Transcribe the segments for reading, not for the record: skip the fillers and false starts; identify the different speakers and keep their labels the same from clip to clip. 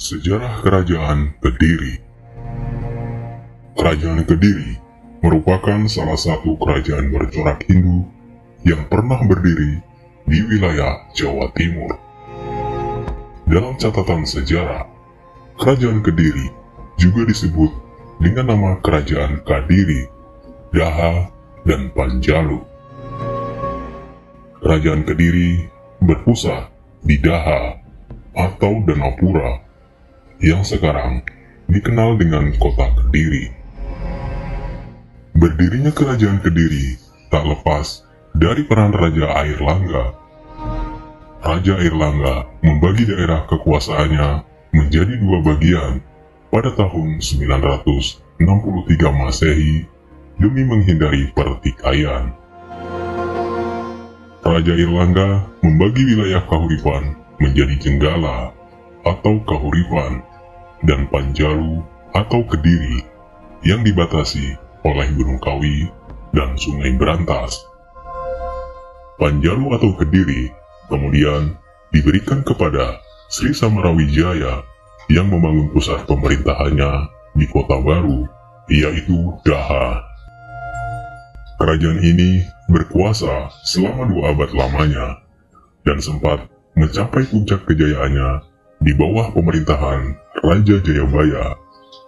Speaker 1: Sejarah Kerajaan Kediri. Kerajaan Kediri merupakan salah satu kerajaan bercorak Hindu yang pernah berdiri di wilayah Jawa Timur. Dalam catatan sejarah, Kerajaan Kediri juga disebut dengan nama Kerajaan Kadiri, Daha, dan Panjalu. Kerajaan Kediri berpusat di Daha atau Danapura yang sekarang dikenal dengan kota Kediri. Berdirinya Kerajaan Kediri tak lepas dari peran Raja Airlangga. Raja Airlangga membagi daerah kekuasaannya menjadi dua bagian pada tahun 963 Masehi demi menghindari pertikaian. Raja Airlangga membagi wilayah Kahuripan menjadi Jenggala atau Kahuripan dan Panjalu atau Kediri yang dibatasi oleh Gunung Kawi dan Sungai Brantas. Panjalu atau Kediri kemudian diberikan kepada Sri Samarawijaya yang membangun pusat pemerintahannya di kota baru, yaitu Daha. Kerajaan ini berkuasa selama 2 abad lamanya dan sempat mencapai puncak kejayaannya di bawah pemerintahan Raja Jayabaya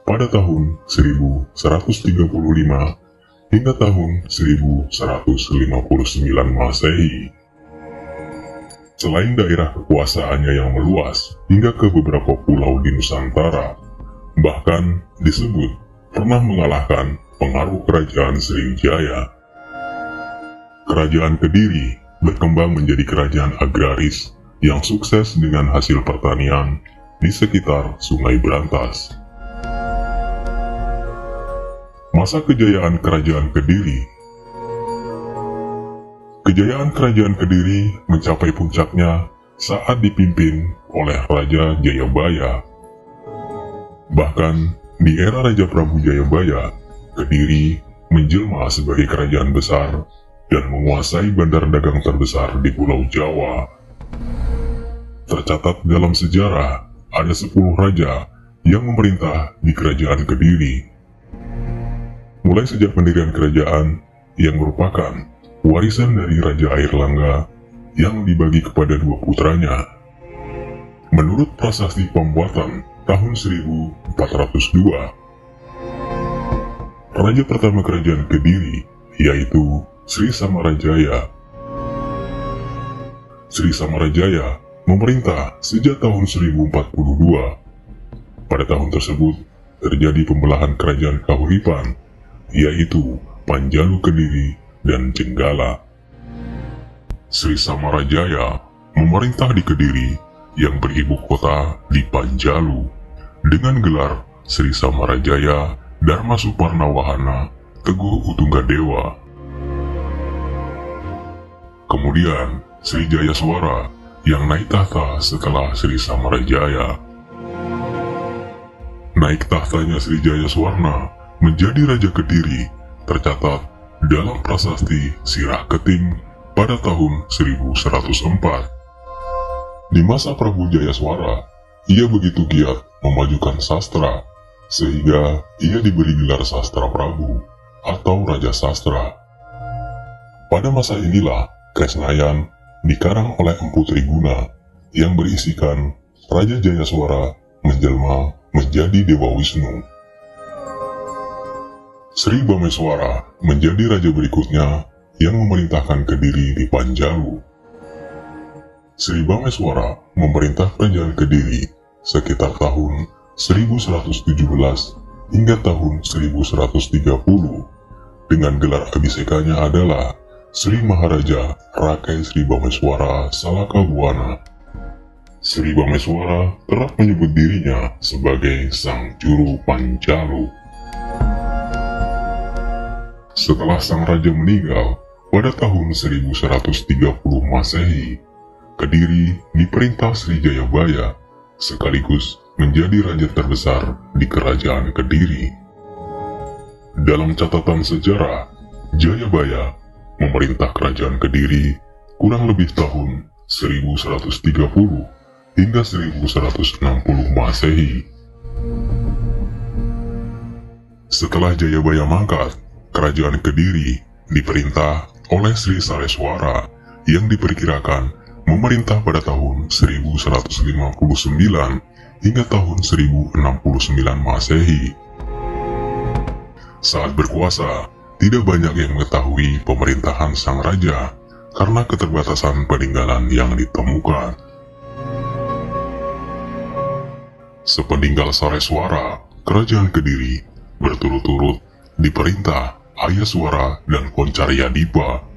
Speaker 1: pada tahun 1135 hingga tahun 1159 Masehi. Selain daerah kekuasaannya yang meluas hingga ke beberapa pulau di Nusantara, bahkan disebut pernah mengalahkan pengaruh kerajaan Sriwijaya. Kerajaan Kediri berkembang menjadi kerajaan agraris yang sukses dengan hasil pertanian di sekitar Sungai Brantas. Masa kejayaan Kerajaan Kediri. Kejayaan Kerajaan Kediri mencapai puncaknya saat dipimpin oleh Raja Jayabaya. Bahkan di era Raja Prabu Jayabaya, Kediri menjelma sebagai kerajaan besar dan menguasai bandar dagang terbesar di Pulau Jawa. Tercatat dalam sejarah, ada 10 raja yang memerintah di Kerajaan Kediri. Mulai sejak pendirian kerajaan yang merupakan warisan dari Raja Airlangga yang dibagi kepada 2 putranya. Menurut prasasti pembuatan tahun 1402, Raja pertama Kerajaan Kediri yaitu Sri Samarajaya. Sri Samarajaya memerintah sejak tahun 1042. Pada tahun tersebut terjadi pembelahan kerajaan Kahuripan, yaitu Panjalu Kediri dan Jenggala. Sri Samarajaya memerintah di Kediri yang beribu kota di Panjalu dengan gelar Sri Samarajaya Dharma Suparna Wahana Teguh Utunggadewa. Kemudian Sri Jayaswara yang naik tahta setelah Sri Samarajaya. Naik tahtanya Sri Jayaswarna menjadi Raja Kediri tercatat dalam prasasti Sirah Keting pada tahun 1104. Di masa Prabu Jayaswara, ia begitu giat memajukan sastra, sehingga ia diberi gelar Sastra Prabu atau Raja Sastra. Pada masa inilah Kresnayan dikarang oleh Empu Triguna yang berisikan Raja Jayaswara menjelma menjadi Dewa Wisnu. Sri Bameswara menjadi raja berikutnya yang memerintahkan Kediri di Panjalu. Sri Bameswara memerintah Kerajaan Kediri sekitar tahun 1117 hingga tahun 1130 dengan gelar abisekanya adalah Sri Maharaja Rakai Sri Bameswara Salakabuana. Sri Bameswara kerap menyebut dirinya sebagai Sang Juru Panjalu. Setelah sang raja meninggal pada tahun 1130 Masehi, Kediri diperintah Sri Jayabaya sekaligus menjadi raja terbesar di Kerajaan Kediri. Dalam catatan sejarah, Jayabaya memerintah Kerajaan Kediri kurang lebih tahun 1130 hingga 1160 Masehi. Setelah Jayabaya mangkat, kerajaan Kediri diperintah oleh Sri Saleswara yang diperkirakan memerintah pada tahun 1159 hingga tahun 1069 Masehi. Saat berkuasa, tidak banyak yang mengetahui pemerintahan sang raja karena keterbatasan peninggalan yang ditemukan. Sepeninggal Saleswara, kerajaan Kediri berturut-turut diperintah Ayaswara dan Koncaryadipa.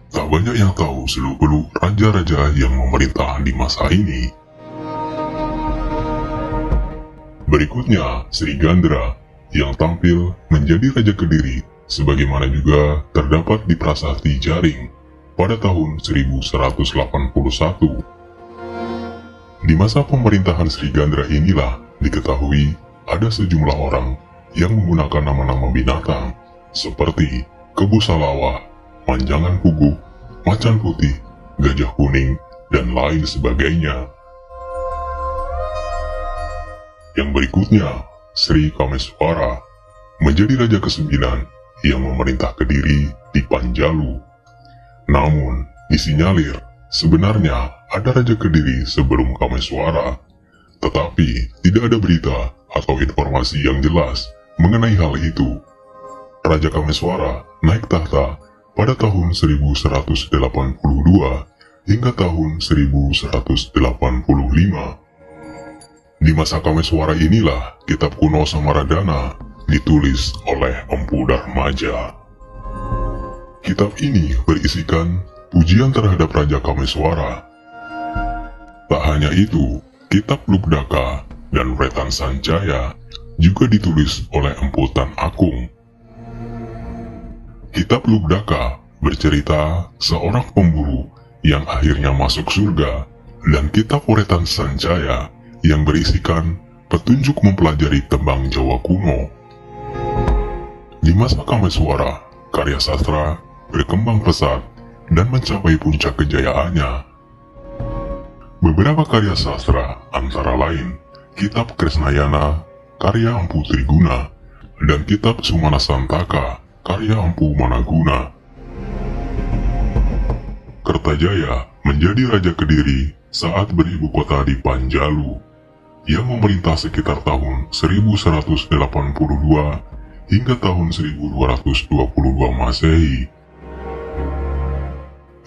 Speaker 1: Tak banyak yang tahu seluk-beluk raja-raja yang memerintah di masa ini. Berikutnya, Sri Gandra yang tampil menjadi Raja Kediri sebagaimana juga terdapat di Prasasti Jaring pada tahun 1181. Di masa pemerintahan Sri Gandra inilah diketahui ada sejumlah orang yang menggunakan nama-nama binatang seperti Kebu Salawah, Manjangan Pugu, Macan Putih, Gajah Kuning, dan lain sebagainya. Yang berikutnya, Sri Kameswara menjadi raja ke-9 yang memerintah Kediri di Panjalu. Namun, disinyalir sebenarnya ada raja Kediri sebelum Kameswara, tetapi tidak ada berita atau informasi yang jelas mengenai hal itu. Raja Kameswara naik tahta pada tahun 1182 hingga tahun 1185. Di masa Kameswara inilah kitab kuno Samaradana ditulis oleh Empu Darmaja. Kitab ini berisikan pujian terhadap Raja Kameswara. Tak hanya itu, kitab Lubdaka dan Wetan Sanjaya juga ditulis oleh Empu Tan Akung. Kitab Lubdaka bercerita seorang pemburu yang akhirnya masuk surga, dan kitab Wetan Sanjaya yang berisikan petunjuk mempelajari tembang Jawa kuno. Di masa Kameswara, karya sastra berkembang pesat dan mencapai puncak kejayaannya. Beberapa karya sastra antara lain kitab Kresnayana karya Empu Triguna dan kitab Sumana Santaka karya Empu Managuna. Kertajaya menjadi Raja Kediri saat beribu kota di Panjalu, yang memerintah sekitar tahun 1182 hingga tahun 1222 Masehi.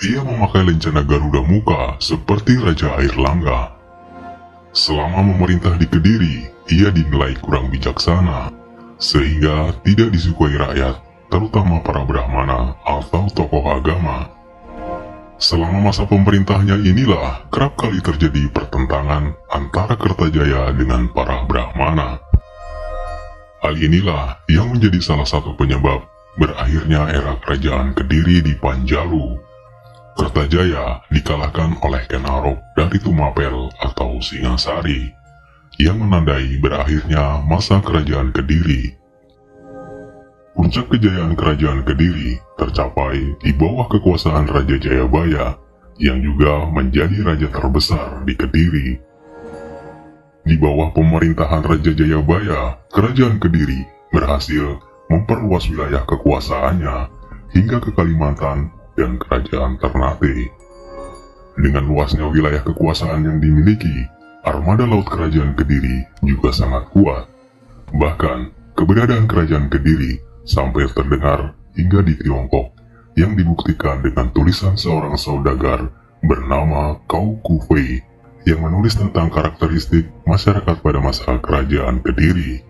Speaker 1: Ia memakai lencana Garuda Muka seperti Raja Airlangga. Selama memerintah di Kediri, ia dinilai kurang bijaksana, sehingga tidak disukai rakyat, terutama para Brahmana atau tokoh agama. Selama masa pemerintahnya inilah kerap kali terjadi pertentangan antara Kertajaya dengan para Brahmana. Hal inilah yang menjadi salah satu penyebab berakhirnya era kerajaan Kediri di Panjalu. Kertajaya dikalahkan oleh Kenarok dari Tumapel atau Singasari, yang menandai berakhirnya masa kerajaan Kediri. Puncak kejayaan kerajaan Kediri tercapai di bawah kekuasaan Raja Jayabaya, yang juga menjadi raja terbesar di Kediri. Di bawah pemerintahan Raja Jayabaya, kerajaan Kediri berhasil memperluas wilayah kekuasaannya hingga ke Kalimantan dan kerajaan Ternate. Dengan luasnya wilayah kekuasaan yang dimiliki, armada laut kerajaan Kediri juga sangat kuat. Bahkan, keberadaan kerajaan Kediri sampai terdengar hingga di Tiongkok, yang dibuktikan dengan tulisan seorang saudagar bernama Kau Kufei yang menulis tentang karakteristik masyarakat pada masa kerajaan Kediri.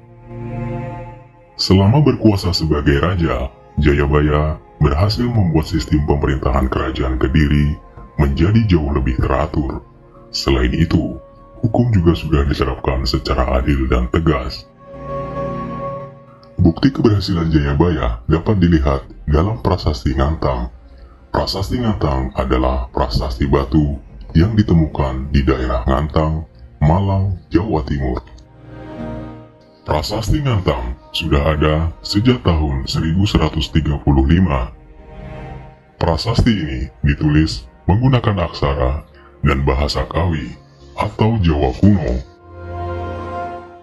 Speaker 1: Selama berkuasa sebagai raja, Jayabaya berhasil membuat sistem pemerintahan kerajaan Kediri menjadi jauh lebih teratur. Selain itu, hukum juga sudah diterapkan secara adil dan tegas. Bukti keberhasilan Jayabaya dapat dilihat dalam Prasasti Ngantang. Prasasti Ngantang adalah prasasti batu yang ditemukan di daerah Ngantang, Malang, Jawa Timur. Prasasti Ngantang sudah ada sejak tahun 1135. Prasasti ini ditulis menggunakan aksara dan bahasa Kawi atau Jawa kuno.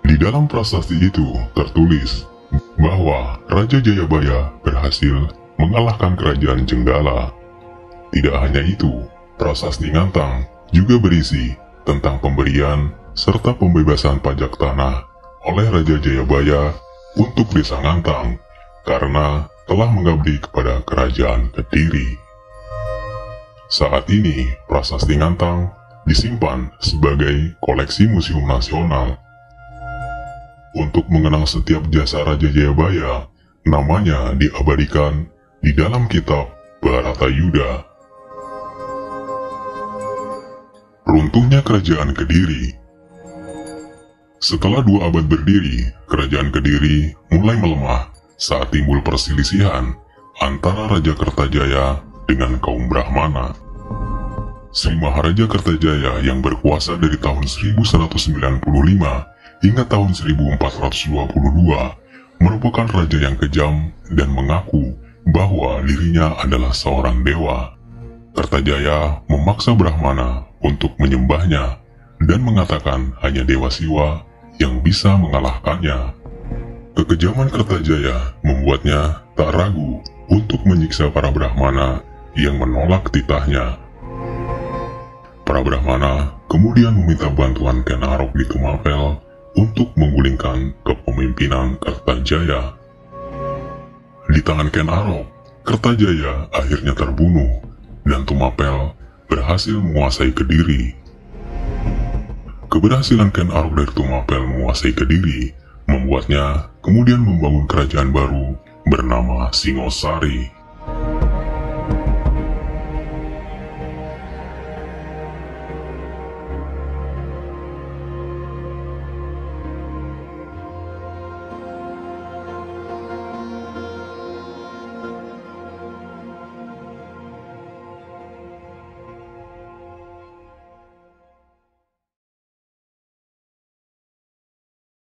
Speaker 1: Di dalam prasasti itu tertulis bahwa Raja Jayabaya berhasil mengalahkan kerajaan Jenggala. Tidak hanya itu, prasasti Ngantang juga berisi tentang pemberian serta pembebasan pajak tanah oleh Raja Jayabaya untuk desa Ngantang karena telah mengabdi kepada kerajaan Kediri. Saat ini, prasasti Ngantang disimpan sebagai koleksi museum nasional. Untuk mengenang setiap jasa Raja Jayabaya, namanya diabadikan di dalam kitab Bharatayuda. Runtuhnya Kerajaan Kediri. Setelah 2 abad berdiri, Kerajaan Kediri mulai melemah saat timbul perselisihan antara Raja Kertajaya dengan kaum Brahmana. Sri Maharaja Kertajaya yang berkuasa dari tahun 1195 hingga tahun 1422 merupakan raja yang kejam dan mengaku bahwa dirinya adalah seorang dewa. Kertajaya memaksa Brahmana untuk menyembahnya dan mengatakan hanya Dewa Siwa yang bisa mengalahkannya. Kekejaman Kertajaya membuatnya tak ragu untuk menyiksa para Brahmana yang menolak titahnya. Para Brahmana kemudian meminta bantuan Ken Arok di Tumapel untuk menggulingkan kepemimpinan Kertajaya. Di tangan Ken Arok, Kertajaya akhirnya terbunuh dan Tumapel berhasil menguasai Kediri. Keberhasilan Ken Arok dari Tumapel menguasai Kediri membuatnya kemudian membangun kerajaan baru bernama Singosari.